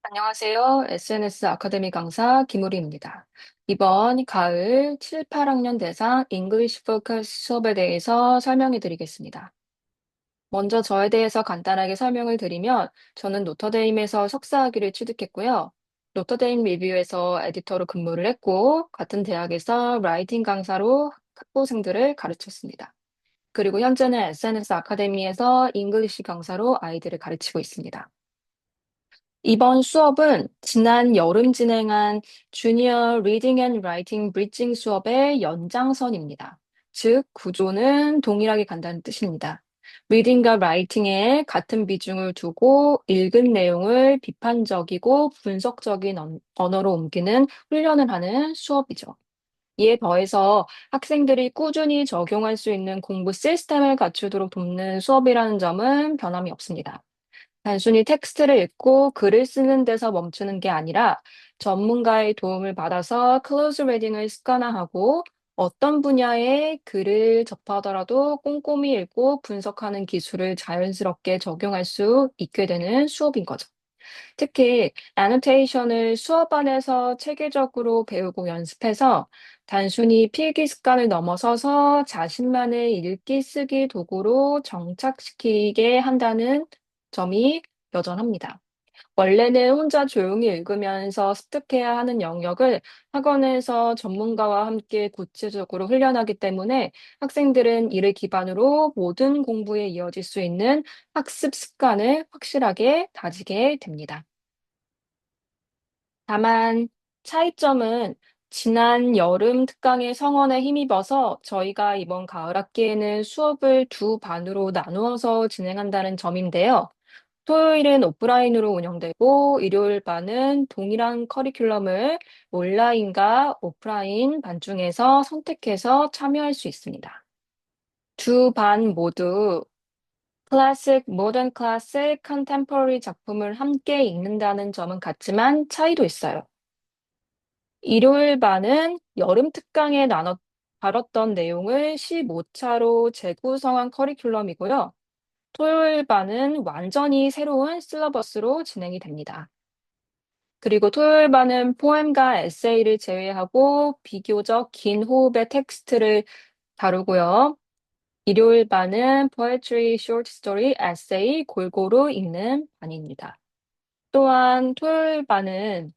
안녕하세요. SNS 아카데미 강사 김우리입니다. 이번 가을 7, 8학년 대상 잉글리시 포커스 수업에 대해서 설명해 드리겠습니다. 먼저 저에 대해서 간단하게 설명을 드리면 저는 노터데임에서 석사학위를 취득했고요. 노터데임 리뷰에서 에디터로 근무를 했고 같은 대학에서 라이팅 강사로 학부생들을 가르쳤습니다. 그리고 현재는 SNS 아카데미에서 잉글리시 강사로 아이들을 가르치고 있습니다. 이번 수업은 지난 여름 진행한 주니어 리딩 앤 라이팅 브리징 수업의 연장선입니다. 즉, 구조는 동일하게 간다는 뜻입니다. 리딩과 라이팅에 같은 비중을 두고 읽은 내용을 비판적이고 분석적인 언어로 옮기는 훈련을 하는 수업이죠. 이에 더해서 학생들이 꾸준히 적용할 수 있는 공부 시스템을 갖추도록 돕는 수업이라는 점은 변함이 없습니다. 단순히 텍스트를 읽고 글을 쓰는 데서 멈추는 게 아니라 전문가의 도움을 받아서 클로즈 리딩을 습관화하고 어떤 분야의 글을 접하더라도 꼼꼼히 읽고 분석하는 기술을 자연스럽게 적용할 수 있게 되는 수업인 거죠. 특히 애노테이션을 수업 안에서 체계적으로 배우고 연습해서 단순히 필기 습관을 넘어서서 자신만의 읽기 쓰기 도구로 정착시키게 한다는 점이 여전합니다. 원래는 혼자 조용히 읽으면서 습득해야 하는 영역을 학원에서 전문가와 함께 구체적으로 훈련하기 때문에 학생들은 이를 기반으로 모든 공부에 이어질 수 있는 학습 습관을 확실하게 다지게 됩니다. 다만 차이점은 지난 여름 특강의 성원에 힘입어서 저희가 이번 가을 학기에는 수업을 두 반으로 나누어서 진행한다는 점인데요. 토요일은 오프라인으로 운영되고 일요일 반은 동일한 커리큘럼을 온라인과 오프라인 반 중에서 선택해서 참여할 수 있습니다. 두 반 모두 클래식, 모던 클래식, 컨템포러리 작품을 함께 읽는다는 점은 같지만 차이도 있어요. 일요일 반은 여름 특강에 다뤘던 내용을 15차로 재구성한 커리큘럼이고요. 토요일 반은 완전히 새로운 실러버스로 진행이 됩니다. 그리고 토요일 반은 포엠과 에세이를 제외하고 비교적 긴 호흡의 텍스트를 다루고요. 일요일 반은 poetry, short story, essay 골고루 읽는 반입니다. 또한 토요일 반은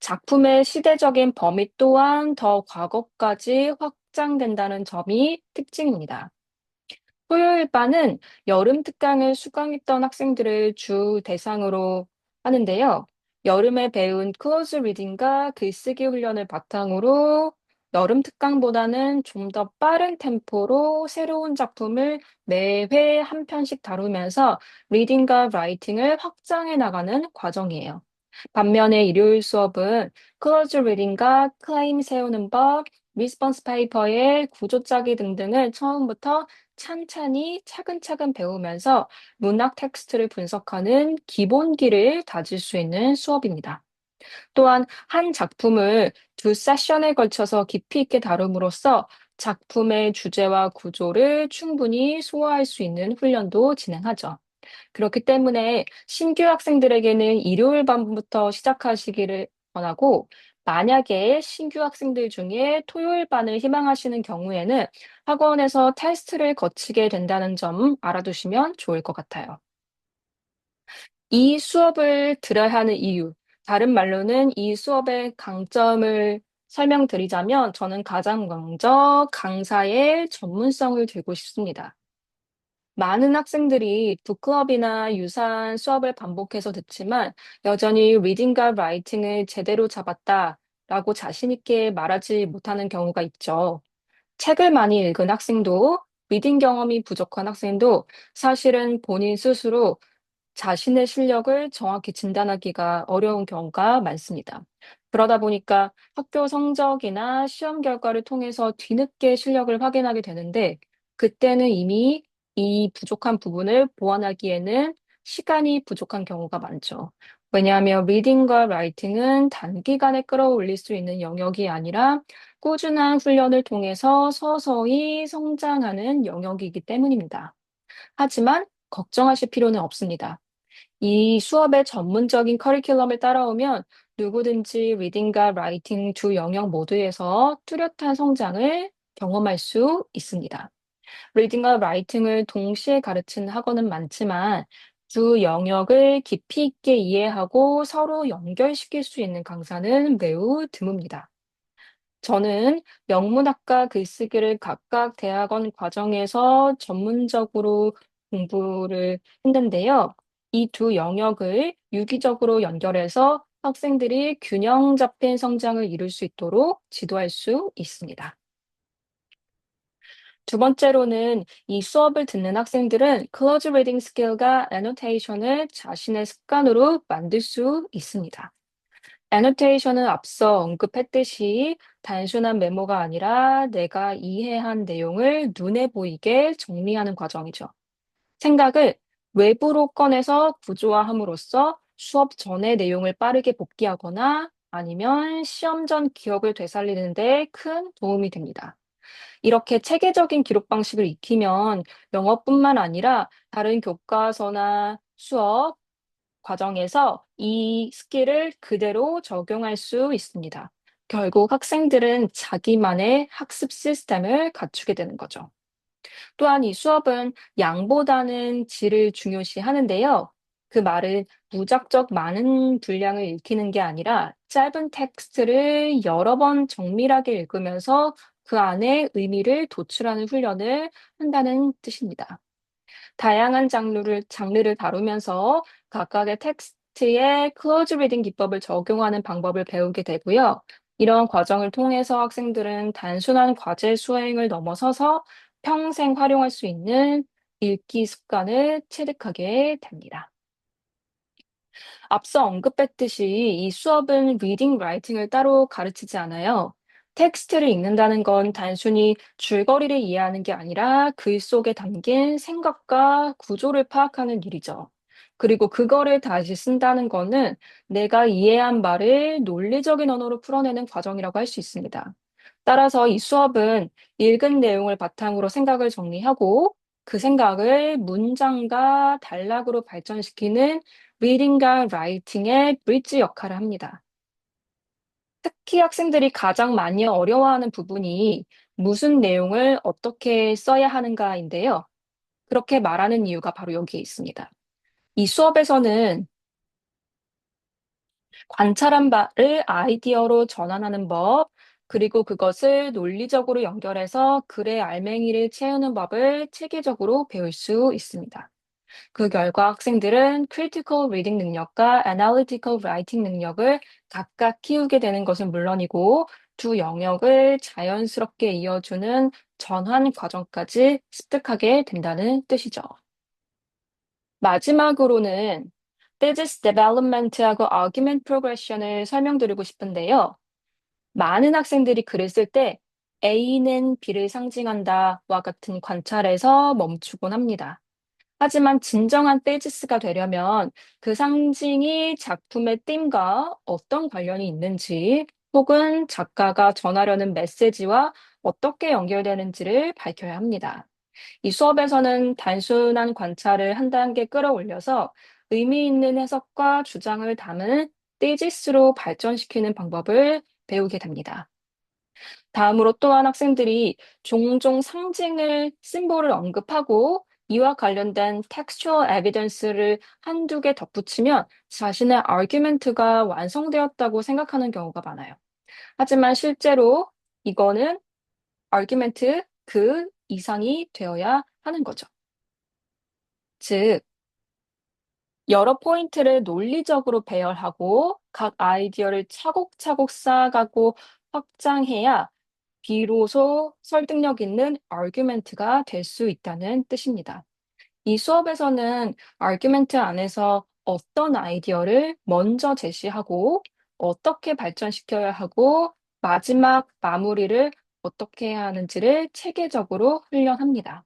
작품의 시대적인 범위 또한 더 과거까지 확장된다는 점이 특징입니다. 토요일 반은 여름 특강을 수강했던 학생들을 주 대상으로 하는데요. 여름에 배운 클로즈 리딩과 글쓰기 훈련을 바탕으로 여름 특강보다는 좀 더 빠른 템포로 새로운 작품을 매회 한 편씩 다루면서 리딩과 라이팅을 확장해 나가는 과정이에요. 반면에 일요일 수업은 클로즈 리딩과 클레임 세우는 법, 리스폰스 페이퍼의 구조 짜기 등등을 처음부터 찬찬히 차근차근 배우면서 문학 텍스트를 분석하는 기본기를 다질 수 있는 수업입니다. 또한 한 작품을 두 세션에 걸쳐서 깊이 있게 다룸으로써 작품의 주제와 구조를 충분히 소화할 수 있는 훈련도 진행하죠. 그렇기 때문에 신규 학생들에게는 일요일 반부터 시작하시기를 권하고, 만약에 신규 학생들 중에 토요일 반을 희망하시는 경우에는 학원에서 테스트를 거치게 된다는 점 알아두시면 좋을 것 같아요. 이 수업을 들어야 하는 이유, 다른 말로는 이 수업의 강점을 설명드리자면 저는 가장 먼저 강사의 전문성을 들고 싶습니다. 많은 학생들이 북클럽이나 유사한 수업을 반복해서 듣지만 여전히 리딩과 라이팅을 제대로 잡았다라고 자신 있게 말하지 못하는 경우가 있죠. 책을 많이 읽은 학생도 리딩 경험이 부족한 학생도 사실은 본인 스스로 자신의 실력을 정확히 진단하기가 어려운 경우가 많습니다. 그러다 보니까 학교 성적이나 시험 결과를 통해서 뒤늦게 실력을 확인하게 되는데 그때는 이미 이 부족한 부분을 보완하기에는 시간이 부족한 경우가 많죠. 왜냐하면 리딩과 라이팅은 단기간에 끌어올릴 수 있는 영역이 아니라 꾸준한 훈련을 통해서 서서히 성장하는 영역이기 때문입니다. 하지만 걱정하실 필요는 없습니다. 이 수업의 전문적인 커리큘럼을 따라오면 누구든지 리딩과 라이팅 두 영역 모두에서 뚜렷한 성장을 경험할 수 있습니다. 리딩과 라이팅을 동시에 가르치는 학원은 많지만 두 영역을 깊이 있게 이해하고 서로 연결시킬 수 있는 강사는 매우 드뭅니다. 저는 영문학과 글쓰기를 각각 대학원 과정에서 전문적으로 공부를 했는데요. 이 두 영역을 유기적으로 연결해서 학생들이 균형 잡힌 성장을 이룰 수 있도록 지도할 수 있습니다. 두 번째로는 이 수업을 듣는 학생들은 클로즈 리딩 스킬과 애노테이션을 자신의 습관으로 만들 수 있습니다. 애노테이션은 앞서 언급했듯이 단순한 메모가 아니라 내가 이해한 내용을 눈에 보이게 정리하는 과정이죠. 생각을 외부로 꺼내서 구조화함으로써 수업 전의 내용을 빠르게 복기하거나 아니면 시험 전 기억을 되살리는 데 큰 도움이 됩니다. 이렇게 체계적인 기록 방식을 익히면 영어뿐만 아니라 다른 교과서나 수업 과정에서 이 스킬을 그대로 적용할 수 있습니다. 결국 학생들은 자기만의 학습 시스템을 갖추게 되는 거죠. 또한 이 수업은 양보다는 질을 중요시 하는데요. 그 말은 무작정 많은 분량을 읽히는 게 아니라 짧은 텍스트를 여러 번 정밀하게 읽으면서 그 안에 의미를 도출하는 훈련을 한다는 뜻입니다. 다양한 장르를 다루면서 각각의 텍스트에 클로즈 리딩 기법을 적용하는 방법을 배우게 되고요. 이런 과정을 통해서 학생들은 단순한 과제 수행을 넘어서서 평생 활용할 수 있는 읽기 습관을 체득하게 됩니다. 앞서 언급했듯이 이 수업은 리딩, 라이팅을 따로 가르치지 않아요. 텍스트를 읽는다는 건 단순히 줄거리를 이해하는 게 아니라 글 속에 담긴 생각과 구조를 파악하는 일이죠. 그리고 그거를 다시 쓴다는 거는 내가 이해한 말을 논리적인 언어로 풀어내는 과정이라고 할 수 있습니다. 따라서 이 수업은 읽은 내용을 바탕으로 생각을 정리하고 그 생각을 문장과 단락으로 발전시키는 리딩과 라이팅의 브릿지 역할을 합니다. 특히 학생들이 가장 많이 어려워하는 부분이 무슨 내용을 어떻게 써야 하는가인데요. 그렇게 말하는 이유가 바로 여기에 있습니다. 이 수업에서는 관찰한 바를 아이디어로 전환하는 법, 그리고 그것을 논리적으로 연결해서 글의 알맹이를 채우는 법을 체계적으로 배울 수 있습니다. 그 결과 학생들은 critical reading 능력과 analytical writing 능력을 각각 키우게 되는 것은 물론이고 두 영역을 자연스럽게 이어주는 전환 과정까지 습득하게 된다는 뜻이죠. 마지막으로는 thesis development하고 argument progression을 설명드리고 싶은데요. 많은 학생들이 글을 쓸 때 A는 B를 상징한다와 같은 관찰에서 멈추곤 합니다. 하지만 진정한 테이지스가 되려면 그 상징이 작품의 띠임과 어떤 관련이 있는지 혹은 작가가 전하려는 메시지와 어떻게 연결되는지를 밝혀야 합니다. 이 수업에서는 단순한 관찰을 한 단계 끌어올려서 의미 있는 해석과 주장을 담은 테이지스로 발전시키는 방법을 배우게 됩니다. 다음으로 또한 학생들이 종종 상징을, 심볼을 언급하고 이와 관련된 textual evidence를 한두 개 덧붙이면 자신의 argument가 완성되었다고 생각하는 경우가 많아요. 하지만 실제로 이거는 argument 그 이상이 되어야 하는 거죠. 즉, 여러 포인트를 논리적으로 배열하고 각 아이디어를 차곡차곡 쌓아가고 확장해야 비로소 설득력 있는 아규멘트가 될 수 있다는 뜻입니다. 이 수업에서는 아규멘트 안에서 어떤 아이디어를 먼저 제시하고 어떻게 발전시켜야 하고 마지막 마무리를 어떻게 해야 하는지를 체계적으로 훈련합니다.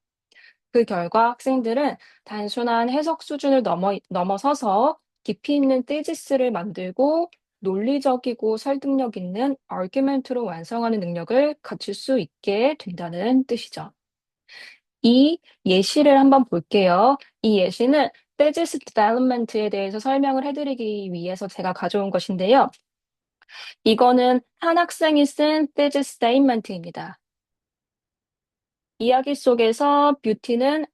그 결과 학생들은 단순한 해석 수준을 넘어서서 깊이 있는 테시스를 만들고 논리적이고 설득력 있는 아규멘트로 완성하는 능력을 갖출 수 있게 된다는 뜻이죠. 이 예시를 한번 볼게요. 이 예시는 thesis development에 대해서 설명을 해드리기 위해서 제가 가져온 것인데요. 이거는 한 학생이 쓴 thesis statement입니다. 이야기 속에서 뷰티의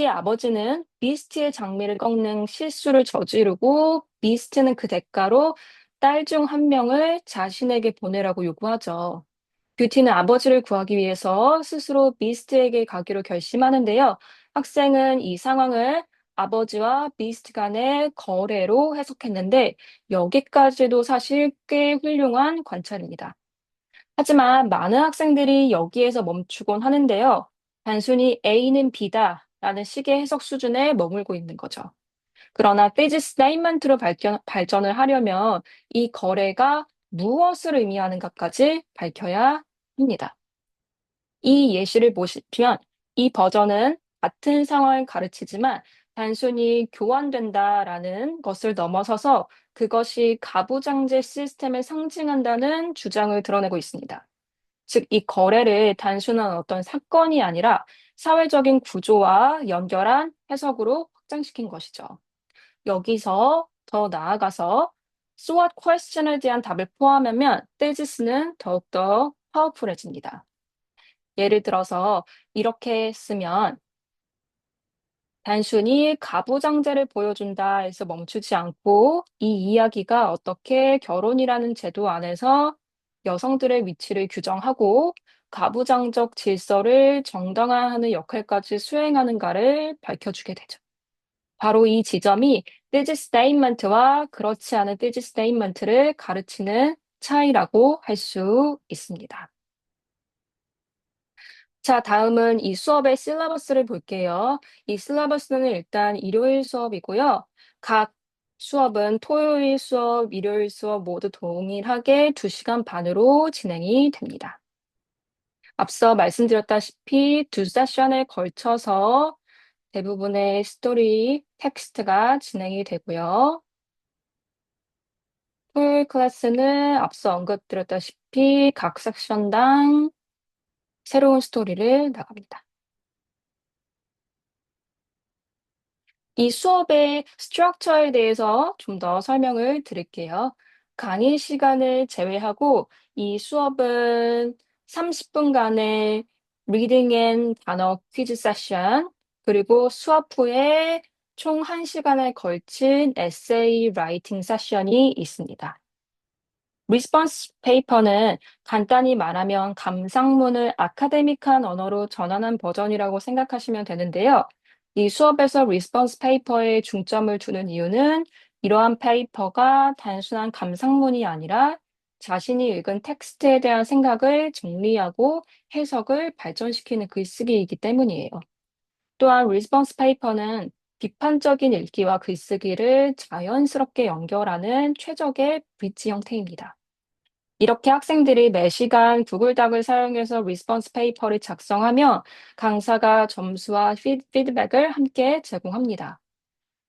아버지는 비스트의 장미를 꺾는 실수를 저지르고 비스트는 그 대가로 딸 중 한 명을 자신에게 보내라고 요구하죠. 뷰티는 아버지를 구하기 위해서 스스로 비스트에게 가기로 결심하는데요. 학생은 이 상황을 아버지와 비스트 간의 거래로 해석했는데 여기까지도 사실 꽤 훌륭한 관찰입니다. 하지만 많은 학생들이 여기에서 멈추곤 하는데요. 단순히 A는 B다라는 식의 해석 수준에 머물고 있는 거죠. 그러나 페이지 스테이트먼트로 발전을 하려면 이 거래가 무엇을 의미하는가까지 밝혀야 합니다. 이 예시를 보시면 이 버전은 같은 상황을 가르치지만 단순히 교환된다라는 것을 넘어서서 그것이 가부장제 시스템을 상징한다는 주장을 드러내고 있습니다. 즉, 이 거래를 단순한 어떤 사건이 아니라 사회적인 구조와 연결한 해석으로 확장시킨 것이죠. 여기서 더 나아가서 SWOT question에 대한 답을 포함하면 테시스는 더욱더 파워풀해집니다. 예를 들어서 이렇게 쓰면 단순히 가부장제를 보여준다 해서 멈추지 않고 이 이야기가 어떻게 결혼이라는 제도 안에서 여성들의 위치를 규정하고 가부장적 질서를 정당화하는 역할까지 수행하는가를 밝혀주게 되죠. 바로 이 지점이 띠지 스테이트먼트와 그렇지 않은 띠지 스테이트먼트를 가르치는 차이라고 할 수 있습니다. 자, 다음은 이 수업의 실러버스를 볼게요. 이 실러버스는 일단 일요일 수업이고요. 각 수업은 토요일 수업, 일요일 수업 모두 동일하게 2시간 반으로 진행이 됩니다. 앞서 말씀드렸다시피 두 세션에 걸쳐서 대부분의 스토리 텍스트가 진행이 되고요. 토요일 클래스는 앞서 언급드렸다시피 각 섹션당 새로운 스토리를 나갑니다. 이 수업의 스트럭처에 대해서 좀 더 설명을 드릴게요. 강의 시간을 제외하고 이 수업은 30분간의 리딩 앤 단어 퀴즈 세션, 그리고 수업 후에 총 1시간에 걸친 에세이 라이팅 세션이 있습니다. 리스폰스 페이퍼는 간단히 말하면 감상문을 아카데믹한 언어로 전환한 버전이라고 생각하시면 되는데요. 이 수업에서 리스폰스 페이퍼에 중점을 두는 이유는 이러한 페이퍼가 단순한 감상문이 아니라 자신이 읽은 텍스트에 대한 생각을 정리하고 해석을 발전시키는 글쓰기이기 때문이에요. 또한 리스폰스 페이퍼는 비판적인 읽기와 글쓰기를 자연스럽게 연결하는 최적의 브릿지 형태입니다. 이렇게 학생들이 매시간 구글 닥을 사용해서 리스폰스 페이퍼를 작성하며 강사가 점수와 피드백을 함께 제공합니다.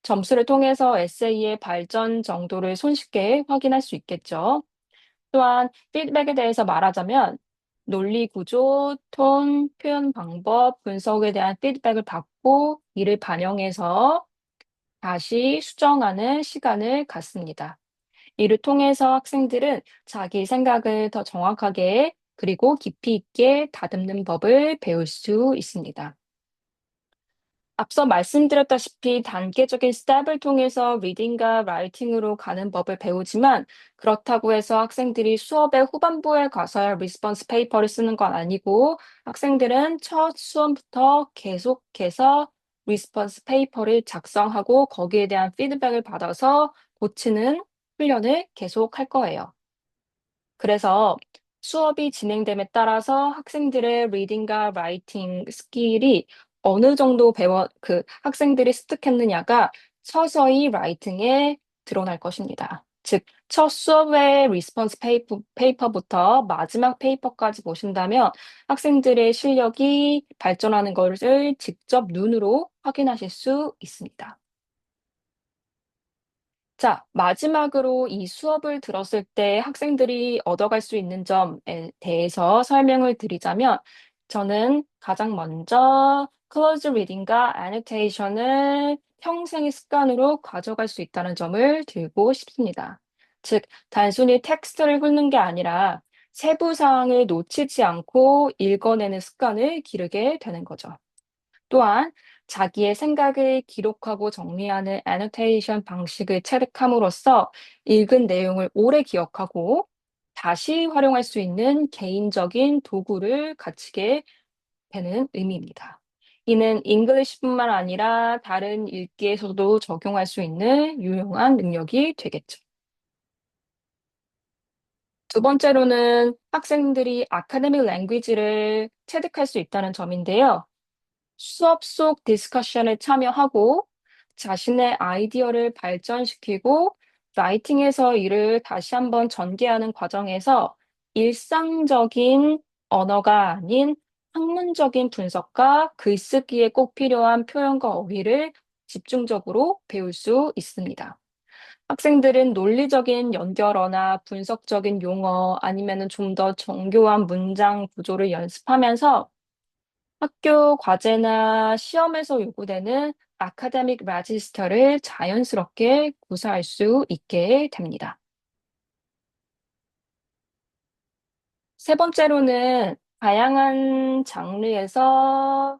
점수를 통해서 에세이의 발전 정도를 손쉽게 확인할 수 있겠죠. 또한 피드백에 대해서 말하자면 논리 구조, 톤, 표현 방법, 분석에 대한 피드백을 받고 이를 반영해서 다시 수정하는 시간을 갖습니다. 이를 통해서 학생들은 자기 생각을 더 정확하게 그리고 깊이 있게 다듬는 법을 배울 수 있습니다. 앞서 말씀드렸다시피 단계적인 스텝을 통해서 리딩과 라이팅으로 가는 법을 배우지만 그렇다고 해서 학생들이 수업의 후반부에 가서야 리스폰스 페이퍼를 쓰는 건 아니고 학생들은 첫 수업부터 계속해서 리스폰스 페이퍼를 작성하고 거기에 대한 피드백을 받아서 고치는 훈련을 계속할 거예요. 그래서 수업이 진행됨에 따라서 학생들의 리딩과 라이팅 스킬이 어느 정도 학생들이 습득했느냐가 서서히 라이팅에 드러날 것입니다. 즉, 첫 수업의 리스폰스 페이퍼부터 마지막 페이퍼까지 보신다면 학생들의 실력이 발전하는 것을 직접 눈으로 확인하실 수 있습니다. 자, 마지막으로 이 수업을 들었을 때 학생들이 얻어갈 수 있는 점에 대해서 설명을 드리자면, 저는 가장 먼저 close reading과 annotation을 평생의 습관으로 가져갈 수 있다는 점을 들고 싶습니다. 즉, 단순히 텍스트를 훑는 게 아니라 세부 사항을 놓치지 않고 읽어내는 습관을 기르게 되는 거죠. 또한 자기의 생각을 기록하고 정리하는 애노테이션 방식을 체득함으로써 읽은 내용을 오래 기억하고 다시 활용할 수 있는 개인적인 도구를 갖추게 되는 의미입니다. 이는 잉글리시뿐만 아니라 다른 읽기에서도 적용할 수 있는 유용한 능력이 되겠죠. 두 번째로는 학생들이 아카데믹 랭귀지를 체득할 수 있다는 점인데요. 수업 속 디스커션에 참여하고 자신의 아이디어를 발전시키고 라이팅에서 이를 다시 한번 전개하는 과정에서 일상적인 언어가 아닌 학문적인 분석과 글쓰기에 꼭 필요한 표현과 어휘를 집중적으로 배울 수 있습니다. 학생들은 논리적인 연결어나 분석적인 용어 아니면은 좀 더 정교한 문장 구조를 연습하면서 학교 과제나 시험에서 요구되는 아카데믹 라지스터를 자연스럽게 구사할 수 있게 됩니다. 세 번째로는 다양한 장르에서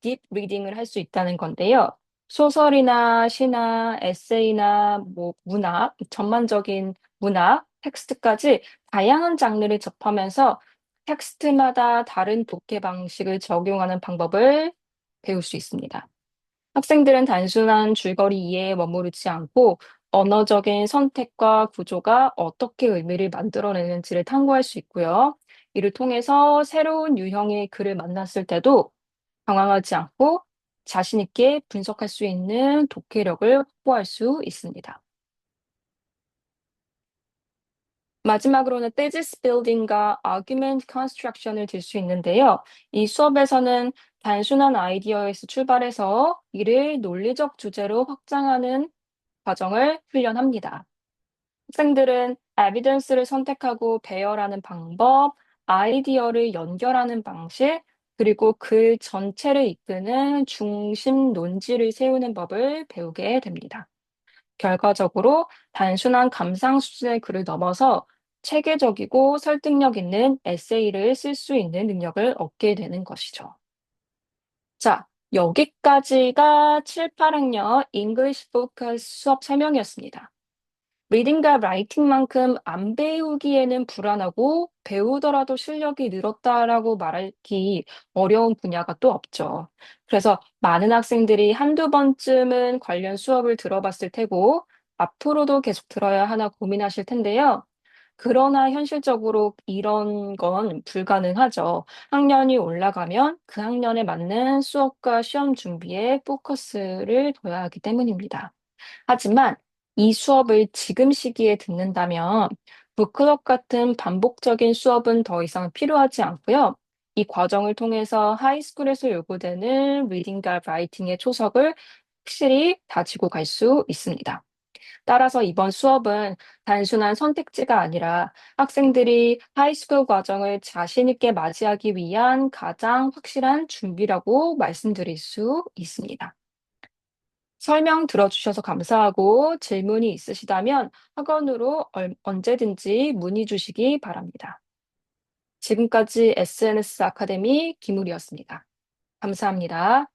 딥 리딩을 할 수 있다는 건데요. 소설이나 시나 에세이나 문학, 전반적인 문학, 텍스트까지 다양한 장르를 접하면서 텍스트마다 다른 독해 방식을 적용하는 방법을 배울 수 있습니다. 학생들은 단순한 줄거리 이해에 머무르지 않고 언어적인 선택과 구조가 어떻게 의미를 만들어내는지를 탐구할 수 있고요. 이를 통해서 새로운 유형의 글을 만났을 때도 당황하지 않고 자신 있게 분석할 수 있는 독해력을 확보할 수 있습니다. 마지막으로는 thesis building과 argument construction을 들 수 있는데요. 이 수업에서는 단순한 아이디어에서 출발해서 이를 논리적 주제로 확장하는 과정을 훈련합니다. 학생들은 에비던스를 선택하고 배열하는 방법, 아이디어를 연결하는 방식, 그리고 글 전체를 이끄는 중심 논지를 세우는 법을 배우게 됩니다. 결과적으로 단순한 감상 수준의 글을 넘어서 체계적이고 설득력 있는 에세이를 쓸 수 있는 능력을 얻게 되는 것이죠. 자, 여기까지가 7, 8학년 English Focus 수업 설명이었습니다. 리딩과 라이팅만큼 안 배우기에는 불안하고 배우더라도 실력이 늘었다라고 말하기 어려운 분야가 또 없죠. 그래서 많은 학생들이 한두 번쯤은 관련 수업을 들어봤을 테고 앞으로도 계속 들어야 하나 고민하실 텐데요. 그러나 현실적으로 이런 건 불가능하죠. 학년이 올라가면 그 학년에 맞는 수업과 시험 준비에 포커스를 둬야 하기 때문입니다. 하지만 이 수업을 지금 시기에 듣는다면 북클럽 같은 반복적인 수업은 더 이상 필요하지 않고요. 이 과정을 통해서 하이스쿨에서 요구되는 리딩과 라이팅의 초석을 확실히 다지고 갈 수 있습니다. 따라서 이번 수업은 단순한 선택지가 아니라 학생들이 하이스쿨 과정을 자신 있게 맞이하기 위한 가장 확실한 준비라고 말씀드릴 수 있습니다. 설명 들어주셔서 감사하고 질문이 있으시다면 학원으로 언제든지 문의 주시기 바랍니다. 지금까지 SNS 아카데미 김우리였습니다. 감사합니다.